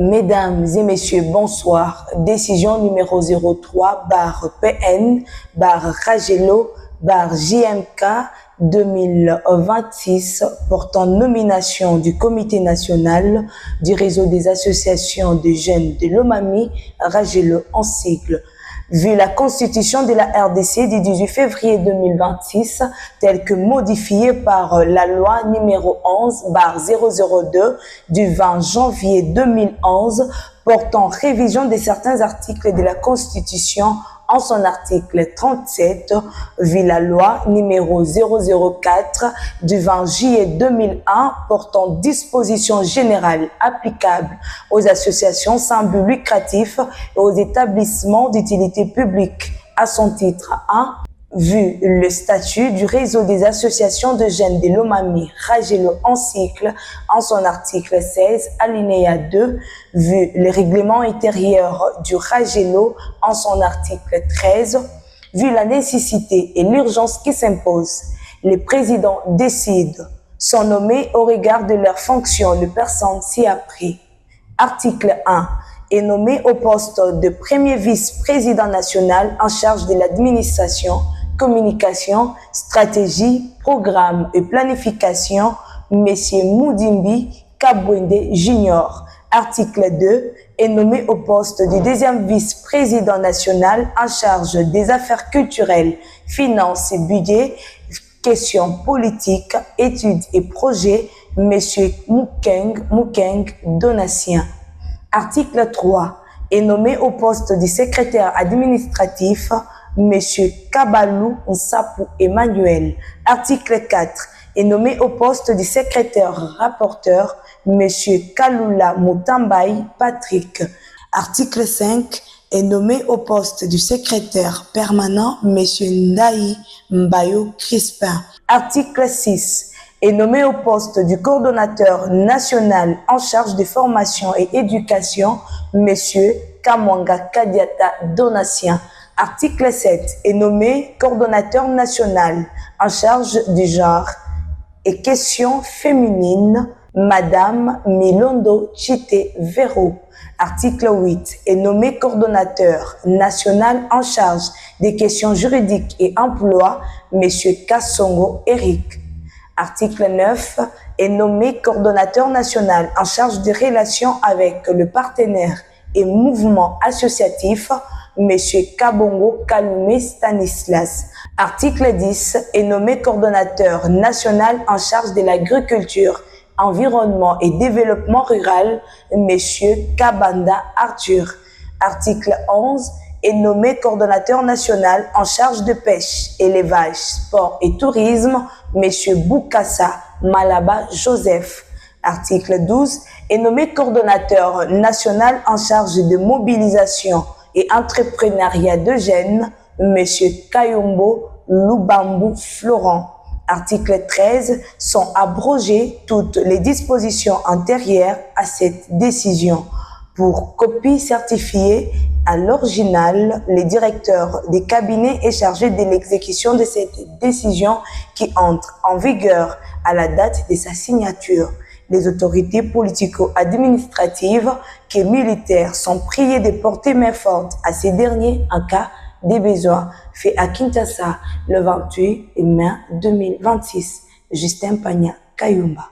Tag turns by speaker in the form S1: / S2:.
S1: Mesdames et messieurs, bonsoir. Décision numéro 03/PN/Ragelo/JMK 2026 portant nomination du Comité national du réseau des associations de jeunes de Lomami, Ragelo en sigle. Vu la constitution de la RDC du 18 février 2026, telle que modifiée par la loi numéro 11/002 du 20 janvier 2011 portant révision de certains articles de la Constitution en son article 37, vu la loi numéro 004 du 20 juillet 2001 portant dispositions générales applicables aux associations sans but lucratif et aux établissements d'utilité publique. À son titre 1, vu le statut du réseau des associations de jeunes de Lomami, Ragelo en cycle, en son article 16, alinéa 2, vu le règlement intérieur du Ragelo en son article 13, vu la nécessité et l'urgence qui s'imposent, les présidents décident, sont nommés au regard de leurs fonctions de personnes ci-après. Article 1. Est nommé au poste de premier vice-président national en charge de l'administration, communication, stratégie, programme et planification, M. Moudimbi Kabwende Junior. Article 2 est nommé au poste du deuxième vice-président national en charge des affaires culturelles, finances et budget, questions politiques, études et projets, M. Mukeng Donatien. Article 3 est nommé au poste du secrétaire administratif M. Kabalou Nsapou Emmanuel. Article 4 est nommé au poste du secrétaire rapporteur M. Kalula Mutambai Patrick. Article 5 est nommé au poste du secrétaire permanent M. Ndaï Mbayo Crispin. Article 6 est nommé au poste du coordonnateur national en charge de formation et éducation M. Kamwanga Kadiata Donatien. Article 7 est nommé coordonnateur national en charge du genre et questions féminines Madame Milondo Chite Vero. Article 8 est nommé coordonnateur national en charge des questions juridiques et emploi M. Kassongo Eric. Article 9 est nommé coordonnateur national en charge des relations avec le partenaire et mouvement associatif M. Kabongo Kalume Stanislas. Article 10 est nommé coordonnateur national en charge de l'agriculture, environnement et développement rural M. Kabanda Arthur. Article 11 est nommé coordonnateur national en charge de pêche, élevage, sport et tourisme M. Boukassa Malaba Joseph. Article 12 est nommé coordonnateur national en charge de mobilisation et entrepreneuriat de jeunes M. Kayombo Lubambu Florent. Article 13 sont abrogées toutes les dispositions antérieures à cette décision. Pour copie certifiée à l'original, les directeurs des cabinets est chargé de l'exécution de cette décision qui entre en vigueur à la date de sa signature. Les autorités politico-administratives et militaires sont priées de porter main forte à ces derniers en cas de besoin. Fait à Kinshasa le 28 mai 2026. Justin Pagna Kayumba.